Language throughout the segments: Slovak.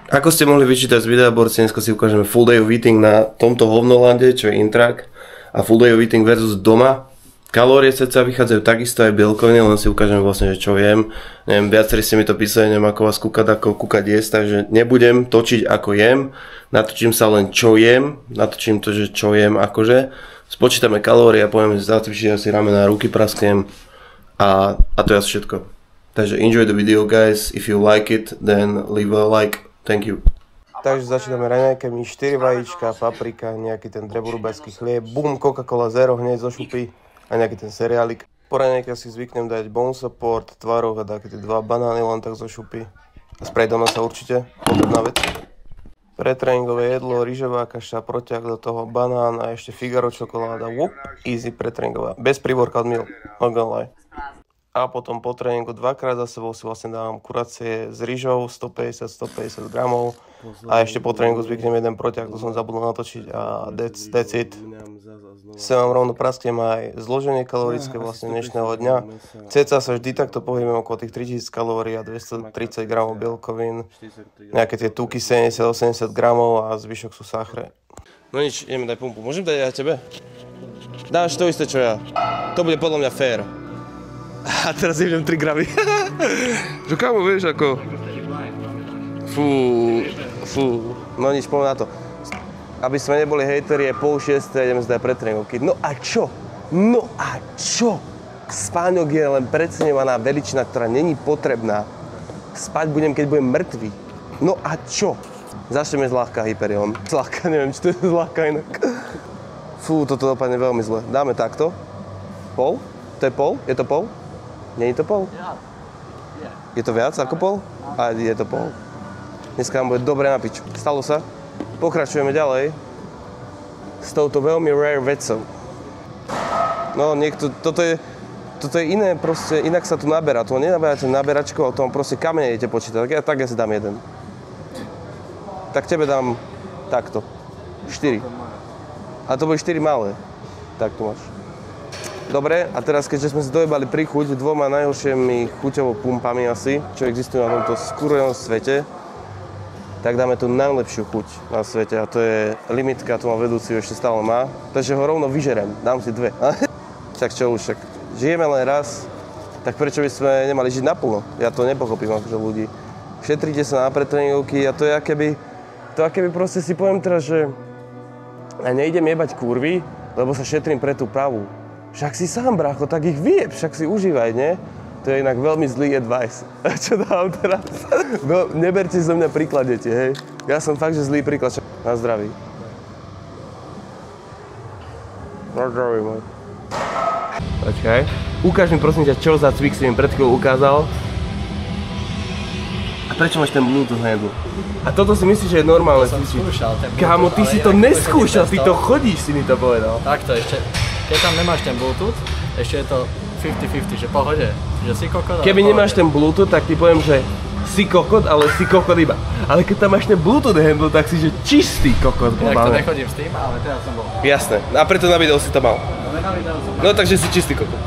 Ako ste mohli vyčítať z videa, borci, dneska si ukážeme full day of eating na tomto hovnolande, čo je Intrak, a full day of eating versus doma. Kalórie sa vychádzajú takisto aj bielkoviny, len si ukážeme vlastne, že čo jem. Neviem, viacerí ste mi to písali, neviem ako vás kúkať, ako kúkať jesť, takže nebudem točiť ako jem, natočím sa len čo jem, natočím to, že čo jem akože. Spočítame kalórie a povieme, že zacvičiť asi ramena, ruky prasknem a to je asi všetko. Takže enjoy the video, guys, if you like it, then leave a like. Thank you. Takže začíname raňajkami, 4 vajíčka, paprika, nejaký ten drevorubácky chlieb, bum, Coca-Cola Zero hneď zo šupy a nejaký ten seriálik. Po raňajke si zvyknem dať bone support, tvaroh a také tie 2 banány len tak zo šupy. A sprej do nosa určite, potrebná vec. Pretréningové jedlo, rýžová kaša, protiak do toho, banán a ešte Figaro čokoláda. Whoop, easy pretréningová, bez pre-workout meal, not gonna lie. A potom po tréningu 2-krát za sebou si vlastne dávam kuracie s rýžou 150 gramov a ešte po tréningu zvyknem jeden protiak, to som zabudol natočiť a that's it. Sem vám rovno prasknem aj zloženie kalorické vlastne dnešného dňa. Cca sa vždy takto pohybujeme okolo tých 3000 kalórií a 230 gramov bielkovín, nejaké tie tuky 70-80 gramov a zvyšok sú sachre. No nič, ideme dať pumpu. Môžem dať aj tebe? Dáš to isté čo ja. To bude podľa mňa fér. A teraz idem 3 gramy. Že kámo, vieš, ako... Fú. No nič, poďme na to. Aby sme neboli hejteri, je 5:30, ideme zdať pretréningovky. No a čo? Spánok je len preceňovaná veličina, ktorá není potrebná. Spať budem, keď budem mŕtvý. No a čo? Začneme zľahka Hyperion. Zľahka, neviem, či to je zľahka inak. Fú, toto dopadne veľmi zle. Dáme takto. Pol? To je pol? Je to pol? Nie je to pol? Je to viac ako pol? A je to pol. Dneska nám bude dobre na piču. Stalo sa. Pokračujeme ďalej s touto veľmi rare vecou. No, toto je iné proste, inak sa tu naberá. To nenaberáte naberačkou, ale to proste kamene idete počítať. Tak ja si dám jeden. Tak tebe dám takto. 4. A to bude 4 malé. Tak tu máš. Dobre, a teraz keďže sme si dojebali príchuť 2 najhoršími chuťovou pumpami asi, čo existujú na tomto skúrenom svete, tak dáme tú najlepšiu chuť na svete a to je limitka, to má vedúci, ešte stále má, takže ho rovno vyžerem, dám si 2. Tak čo už, však žijeme len raz, tak prečo by sme nemali žiť naplno? Ja to nepochopím akože ľudí. Šetrite sa na pretréningovky a to je akéby proste si poviem teraz, že ja nejdem jebať kurvy, lebo sa šetrím pre tú pravú. Však si sám, brácho, tak ich vyjeb, však si užívaj, nie? To je inak veľmi zlý advice. Čo dám teraz? Neberte zo mňa príklad, deti, hej? Ja som fakt, že zlý príklad. Na zdraví. Na zdraví, môj. Počkaj. Ukáž mi prosím ťa, čo za cvik si mi pred chvíľou ukázal. A prečo máš ten Bluetooth handle? A toto si myslíš, že je normálne cvičiť? Kámo, ty si to neskúšal, ty to chodíš, si mi to povedal. Takto ešte. Keď tam nemáš ten Bluetooth, ešte je to 50-50, že pohode, že si kokot. Keby nemáš ten Bluetooth, tak ti poviem, že si kokot, ale si kokot iba. Ale keď tam máš ten Bluetooth handle, tak si že čistý kokot. Ja to nechodím s tým, ale teraz som bol. Jasné, a preto na videu si to mal. No takže si čistý kokot.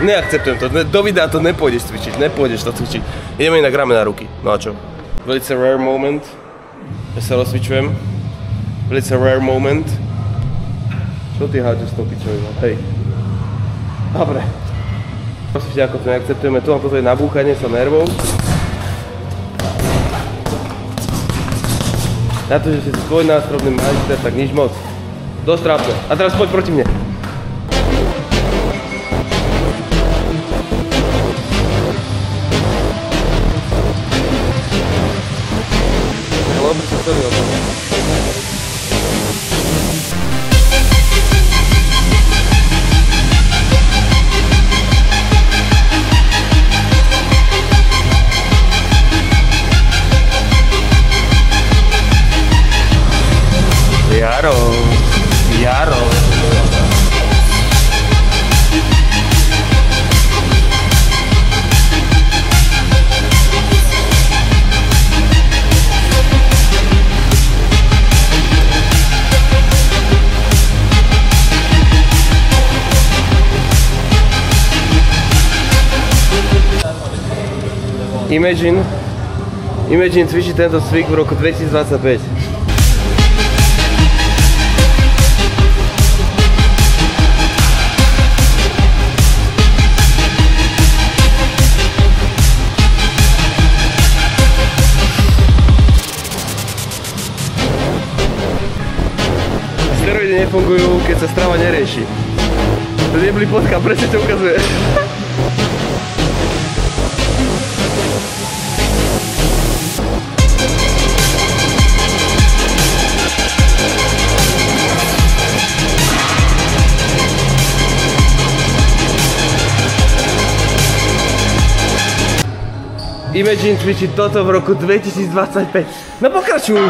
Neakceptujem to, do videa to nepôjdeš cvičiť, nepôjdeš to cvičiť. Ideme inak ramena ruky, no a čo? Velice rare moment, že sa rozcvičujem. Velice rare moment. Čo ty hádžeš s tou pičovinou? Hej. Dobre. Prosím, ako to neakceptujeme. Tu a toto je nabúchanie sa nervov. Na to, že si svojnástrobný majster, tak nič moc. Dosť trápne. A teraz poď proti mne. Lebo sa celý o tom. Jaro. Imagine cvičiť tento cvik v roku 2025. Steroidy nefungujú, keď sa strava nerieši. To neboli fotka, presne to ukazuje. Imagine cvičiť toto v roku 2025. No pokračuj!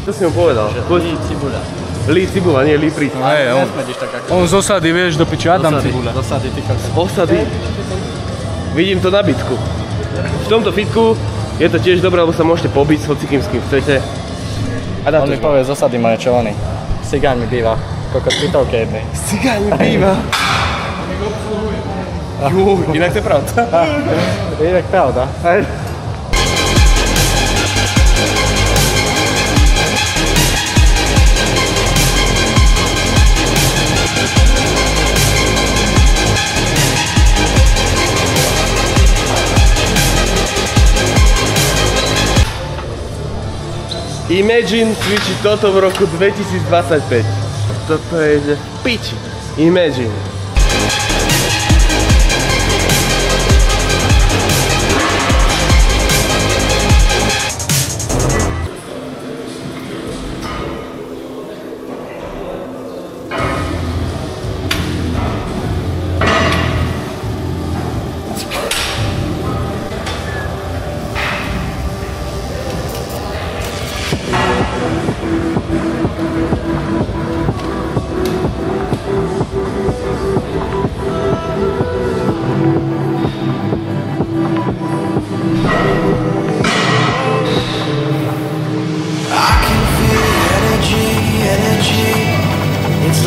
Čo si mu povedal? Lí Cibula. Lí Cibula, nie Lí Fritz. On z osady, vieš, do piči, Adam Cibula. Z osady, ty kokos. Osady? Vidím to na bitku. V tomto fitku je to tiež dobré, lebo sa môžete pobiť s hocikým, s kým chcete. A On mi povie, z osady moje čo oni. Cigáň mi býva. Kokos pitovke jednej. S cigáňmi býva. Inak to je pravda. Inak pravda. Imagine cvičiť toto v roku 2025. Toto je že v piči. Imagine.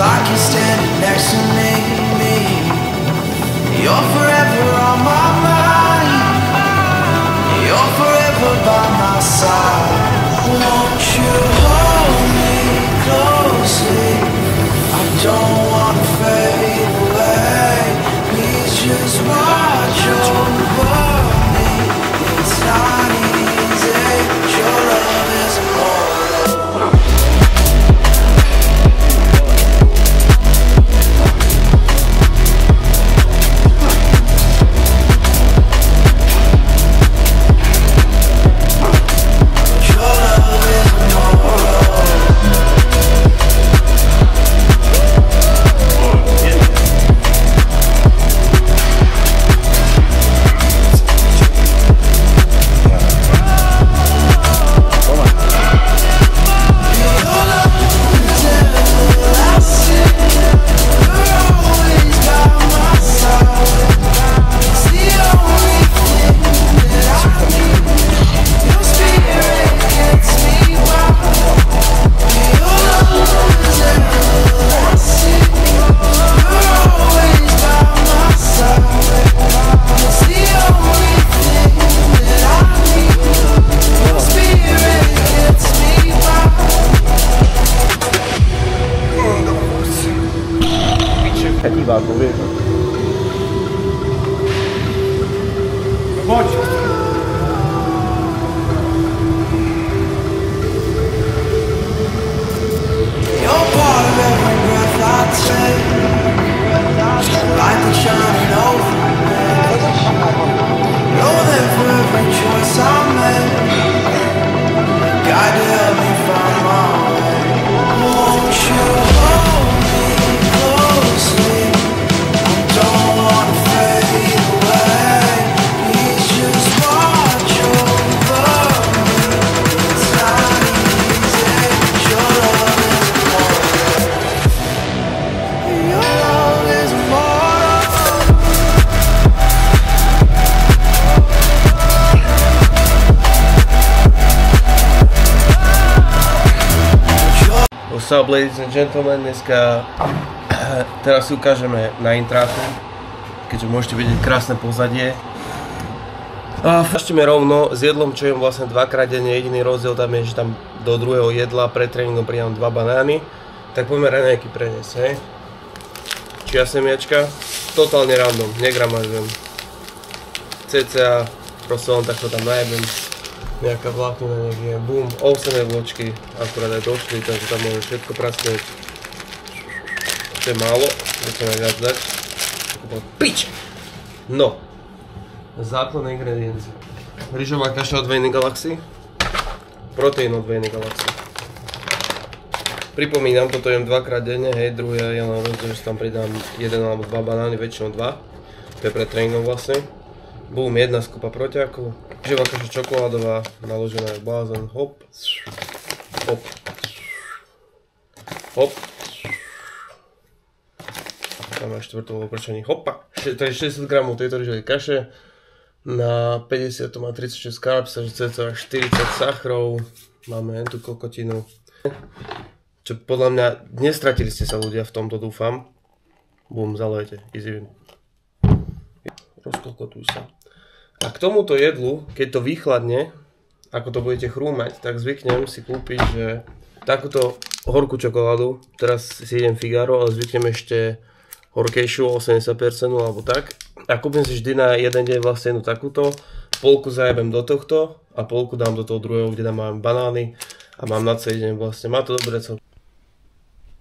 Like you're standing next to me. You're forever on my mind. You're forever by my side. Won't you hold me closely? I don't wanna fade away. Please just watch over me. It's not easy. Your love is more. Divákov, vieš. Poď! You're part of every breath I take. Light that's shining over me. You're there for every choice I make. God to help me find my way. Won't you hold me closely? I don't wanna fade away. Please just watch over me. It's not easy. Your love is more. Your love is more. What's up, ladies and gentlemen, dneska teraz si ukážeme na intráku, keďže môžete vidieť krásne pozadie. A ešte rovno s jedlom, čo jem vlastne dvakrát denne, jediný rozdiel tam je, že tam do druhého jedla pred tréningom pridám 2 banány, tak poďme raňajky preniesť, hej. Čia semiačka, totálne random, negramažujem. CCA, proste len takto tam najebem, nejaká vláknina nech je, bum, ovsené vločky, akurát aj došli, takže tam môžem všetko prasknúť. To je málo, chceme viac dať. Pič! No, základné ingrediencie. Rýžová kaša od Vejny Galaxy, proteín od Vejny Galaxy. Pripomínam, toto jem dvakrát denne, hej, druhý je len rozdiel, že tam pridám 1 alebo 2 banány, väčšinou 2. To je pred tréningom vlastne. Bum, 1 skupa protiaku. Rýžová kaša čokoládová, naložená je blázon, hop, hop, hop. Tam aj štvrtou oprčení, hopa. To je 60 gramov tejto rýžovej kaše. Na 50 to má 36 carbs, takže cca 40 sachrov. Máme tú kokotinu. Čo podľa mňa, nestratili ste sa ľudia v tomto, dúfam. Bum, zalejte, easy win. Rozkokotuj sa. A k tomuto jedlu, keď to vychladne, ako to budete chrúmať, tak zvyknem si kúpiť, že takúto horkú čokoládu, teraz si idem Figaro, ale zvyknem ešte horkejšiu, 80% alebo tak. A kúpim si vždy na jeden deň vlastne jednu takúto, polku zajebem do tohto a polku dám do toho druhého, kde tam mám banány a mám na celý deň vlastne. Má to dobré celé.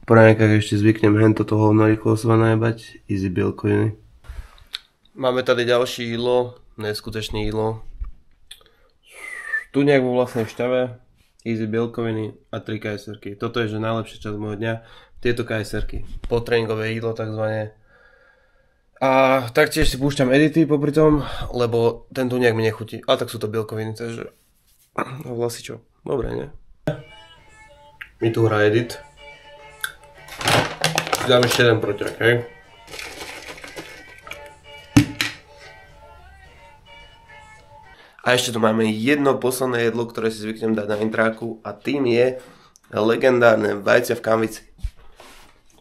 Po raňajkách ešte zvyknem hen toto hovno rýchlo sa najebať, easy bielkoviny. Máme tady ďalší jídlo, neskutočné jídlo. Tu nejak vo vlastnej šťave, easy bielkoviny a 3 kajserky. Toto je že najlepšia časť môjho dňa. Tieto kajserky, potréningové jídlo takzvané. A taktiež si púšťam edity popri tom, lebo ten tu nejak mi nechutí. A tak sú to bielkoviny, takže vlastne čo, dobre, nie? Mi tu hrá edit. Dám ešte jeden protiak, hej? A ešte tu máme jedno posledné jedlo, ktoré si zvyknem dať na intráku a tým je legendárne vajcia v kanvici.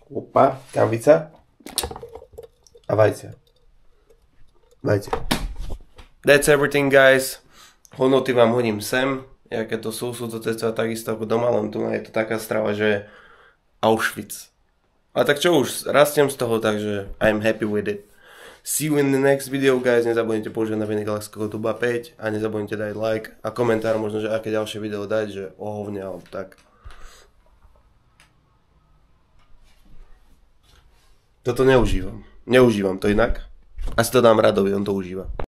Opa, kanvica a vajcia. Vajcia. That's everything, guys. Hodnoty vám hodím sem. Jaké to sú to cca takisto ako doma, len tu je to taká strava, že je Auschwitz. A tak čo už, rastiem z toho, takže I'm happy with it. See you in the next video, guys. Nezabudnite použiť na Vejny Galaxy Tuba 5 a nezabudnite dať like a komentár možno, že aké ďalšie video dať, že o hovne alebo tak. Toto neužívam. Neužívam to inak. Asi to dám Radovi, on to užíva.